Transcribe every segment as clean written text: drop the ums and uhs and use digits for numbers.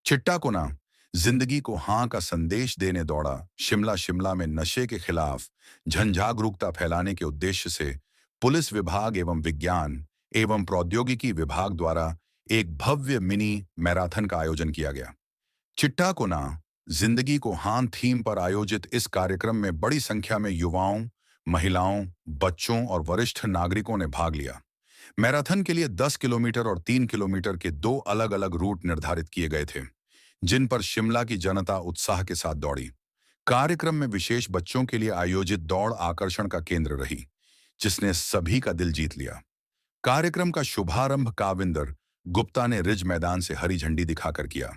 चिट्टाकुना जिंदगी को हाँ का संदेश देने दौड़ा शिमला शिमला में नशे के खिलाफ जनजागरूकता फैलाने के उद्देश्य से पुलिस विभाग एवं विज्ञान एवं प्रौद्योगिकी विभाग द्वारा एक भव्य मिनी मैराथन का आयोजन किया गया। चिट्टाकुना जिंदगी को हाँ थीम पर आयोजित इस कार्यक्रम में बड़ी संख्या में युवाओं, महिलाओं, बच्चों और वरिष्ठ नागरिकों ने भाग लिया। मैराथन के लिए 10 किलोमीटर और 3 किलोमीटर के दो अलग अलग रूट निर्धारित किए गए थे, जिन पर शिमला की जनता उत्साह के साथ दौड़ी। कार्यक्रम में विशेष बच्चों के लिए आयोजित दौड़ आकर्षण का केंद्र रही, जिसने सभी का दिल जीत लिया। कार्यक्रम का शुभारंभ काविंदर गुप्ता ने रिज मैदान से हरी झंडी दिखाकर किया।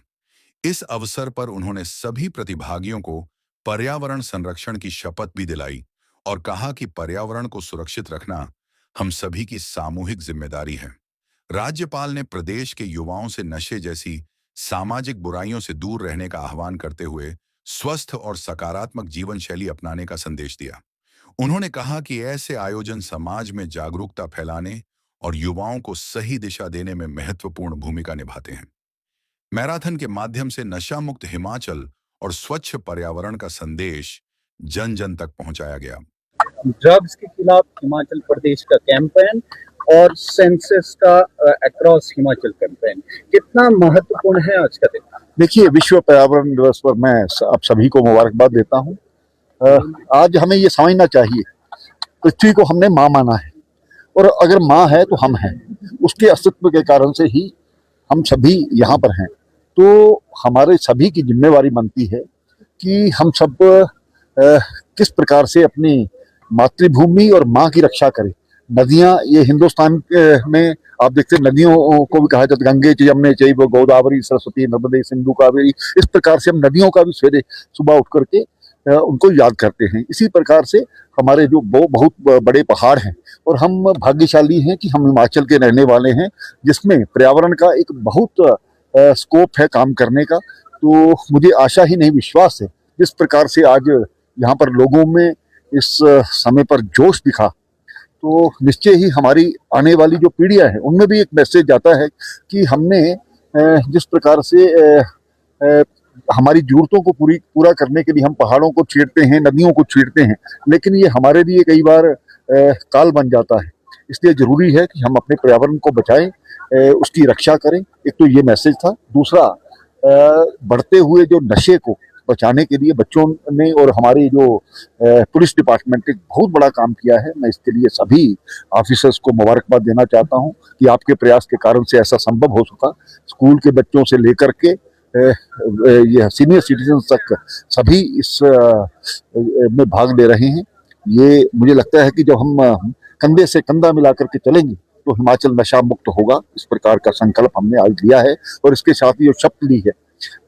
इस अवसर पर उन्होंने सभी प्रतिभागियों को पर्यावरण संरक्षण की शपथ भी दिलाई और कहा कि पर्यावरण को सुरक्षित रखना हम सभी की सामूहिक जिम्मेदारी है। राज्यपाल ने प्रदेश के युवाओं से नशे जैसी सामाजिक बुराइयों से दूर रहने का आह्वान करते हुए स्वस्थ और सकारात्मक जीवन शैली अपनाने का संदेश दिया। उन्होंने कहा कि ऐसे आयोजन समाज में जागरूकता फैलाने और युवाओं को सही दिशा देने में महत्वपूर्ण भूमिका निभाते हैं। मैराथन के माध्यम से नशा मुक्त हिमाचल और स्वच्छ पर्यावरण का संदेश जन जन तक पहुंचाया गया। ड्रग्स के खिलाफ हिमाचल प्रदेश का कैंपेन और सेंसस का अक्रॉस हिमाचल कैंपेन कितना महत्वपूर्ण है आज का दिन। देखिए, विश्व पर्यावरण दिवस पर मैं आप सभी को मुबारकबाद देता हूं। आज हमें ये समझना चाहिए, पृथ्वी को हमने माँ माना है और अगर माँ है तो हम हैं। उसके अस्तित्व के कारण से ही हम सभी यहाँ पर हैं। तो हमारे सभी की जिम्मेवारी बनती है कि हम सब किस प्रकार से अपनी मातृभूमि और माँ की रक्षा करें। नदियाँ, ये हिंदुस्तान में आप देखते हैं नदियों को भी कहा जाता है गंगे च यमुने चैव गोदावरी सरस्वती नर्मदे सिंधु कावेरी। इस प्रकार से हम नदियों का भी सवेरे सुबह उठ करके उनको याद करते हैं। इसी प्रकार से हमारे जो बहुत बड़े पहाड़ हैं और हम भाग्यशाली हैं कि हम हिमाचल के रहने वाले हैं, जिसमें पर्यावरण का एक बहुत स्कोप है काम करने का। तो मुझे आशा ही नहीं विश्वास है जिस प्रकार से आज यहाँ पर लोगों में इस समय पर जोश दिखा, तो निश्चय ही हमारी आने वाली जो पीढ़ियां हैं उनमें भी एक मैसेज जाता है कि हमने जिस प्रकार से हमारी जरूरतों को पूरा करने के लिए हम पहाड़ों को छेड़ते हैं, नदियों को छेड़ते हैं, लेकिन ये हमारे लिए कई बार काल बन जाता है। इसलिए जरूरी है कि हम अपने पर्यावरण को बचाएं, उसकी रक्षा करें। एक तो ये मैसेज था। दूसरा, बढ़ते हुए जो नशे को बचाने के लिए बच्चों ने और हमारे जो पुलिस डिपार्टमेंट ने बहुत बड़ा काम किया है। मैं इसके लिए सभी ऑफिसर्स को मुबारकबाद देना चाहता हूं कि आपके प्रयास के कारण से ऐसा संभव हो सका। स्कूल के बच्चों से लेकर के ये सीनियर सिटीजन तक सभी इस में भाग ले रहे हैं। ये मुझे लगता है कि जब हम कंधे से कंधा मिला करके चलेंगे तो हिमाचल नशा मुक्त होगा। इस प्रकार का संकल्प हमने आज लिया है और इसके साथ ही जो शपथ ली है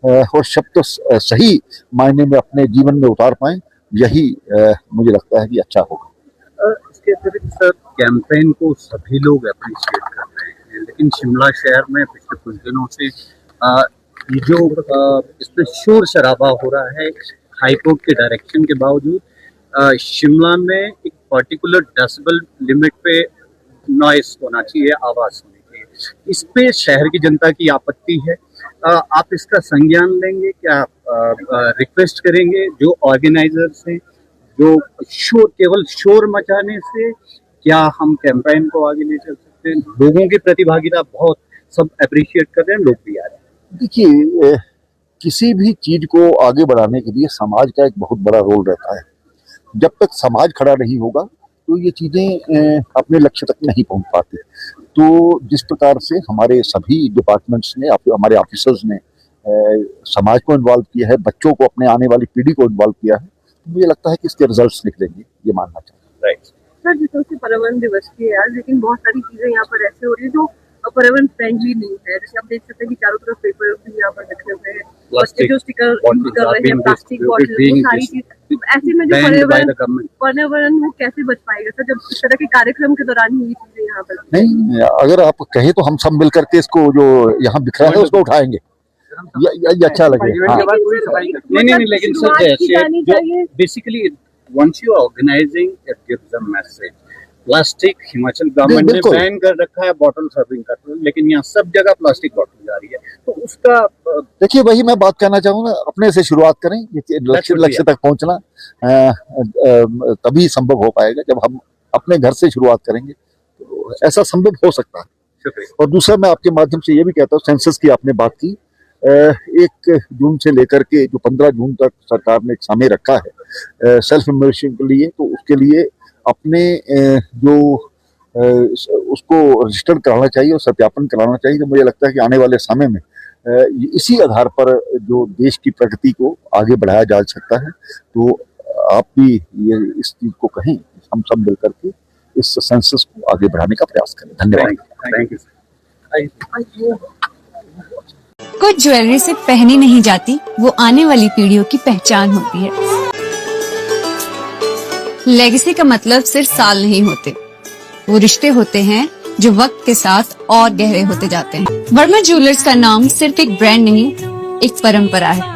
और शब्द सही मायने में अपने जीवन में उतार पाएं, यही मुझे लगता है कि अच्छा होगा। इसके अतिरिक्त सर, कैंपेन को सभी लोग अप्रिशिएट कर रहे हैं, लेकिन शिमला शहर में पिछले कुछ दिनों से जो इसमें शोर शराबा हो रहा है, हाईकोर्ट के डायरेक्शन के बावजूद शिमला में एक पर्टिकुलर डेसिबल लिमिट पे नॉइस होना चाहिए, आवाज होनी चाहिए। इस पे शहर की जनता की आपत्ति है। आप इसका संज्ञान लेंगे क्या? रिक्वेस्ट करेंगे जो ऑर्गेनाइजर्स हैं, जो केवल शोर मचाने से क्या हम कैंपेन को आगे ले चल सकते हैं? लोगों की प्रतिभागिता बहुत सब अप्रिशिएट कर रहे हैं, लोग भी आ रहे हैं। देखिए, किसी भी चीज को आगे बढ़ाने के लिए समाज का एक बहुत बड़ा रोल रहता है। जब तक समाज खड़ा नहीं होगा तो ये चीजें अपने लक्ष्य तक नहीं पहुंच पाती। तो जिस प्रकार से हमारे सभी डिपार्टमेंट्स ने, हमारे ऑफिसर्स ने समाज को इन्वॉल्व किया है, बच्चों को, अपने आने वाली पीढ़ी को इन्वॉल्व किया है, तो मुझे लगता है कि इसके रिजल्ट्स निकलेंगे, ये मानना चाहिए। राइट सर, जिससे पर्यावरण दिवस की है आज, लेकिन बहुत सारी चीजें यहाँ पर ऐसे हो रही है जो पर्यावरण फ्रेंडली नहीं है। जैसे आप देख सकते हैं कि चारों तरफ पेपर भी यहाँ पर रखे हुए हैं, बच्चे जो स्टिकर यूज कर रहे हैं, प्लास्टिक बॉटल, सारी चीज। ऐसे में जो पर्यावरण वो कैसे बच पाएगा सर, जब इस तरह के कार्यक्रम के दौरान ही ये चीजें यहाँ पर नहीं? अगर आप कहें तो हम सब मिल करके इसको जो यहाँ बिखरा है उसको उठाएंगे, ये अच्छा लगेगा। नहीं, लेकिन सर जैसे basically once you are organizing, it gives a message. Plastic Himachal government ने बिल्कुल। बैन कर रखा है बॉटल सर्विंग का, लेकिन यहाँ सब जगह प्लास्टिक बॉटल जा रही है, तो उसका देखिए वही मैं बात कहना चाहूंगा, अपने से शुरुआत करें, ये लक्ष्य तक पहुंचना तभी संभव हो पाएगा जब हम अपने घर से शुरुआत करेंगे, तो ऐसा संभव हो सकता है। शुक्रिया। और दूसरा मैं आपके माध्यम से ये भी कहता हूँ, सेंसस की आपने बात की, 1 जून से लेकर के जो 15 जून तक सरकार ने एक समय रखा है सेल्फ इन्फॉर्मेशन के लिए, तो उसके लिए अपने जो उसको रजिस्टर कराना चाहिए और सत्यापन कराना चाहिए। तो मुझे लगता है कि आने वाले समय में इसी आधार पर जो देश की प्रगति को आगे बढ़ाया जा सकता है। तो आप भी ये इस चीज को कहें, हम सब मिलकर के इस सेंसस को आगे बढ़ाने का प्रयास करें। धन्यवाद। Thank you. कुछ ज्वेलरी सिर्फ पहनी नहीं जाती, वो आने वाली पीढ़ियों की पहचान होती है। लेगेसी का मतलब सिर्फ साल नहीं होते, वो रिश्ते होते हैं जो वक्त के साथ और गहरे होते जाते हैं। वर्मा ज्वेलर्स का नाम सिर्फ एक ब्रांड नहीं, एक परंपरा है।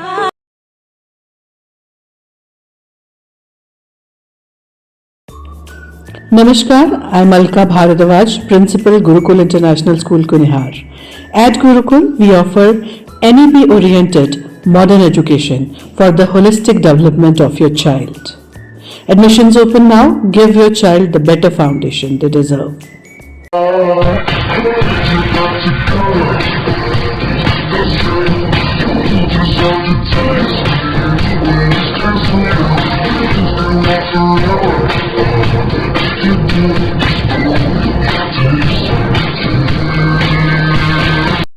Namaskar, I am Alka Bharadwaj, Principal Gurukul International School, Kunihar. At Gurukul, we offer NEP-oriented modern education for the holistic development of your child. Admissions open now. Give your child the better foundation they deserve. Just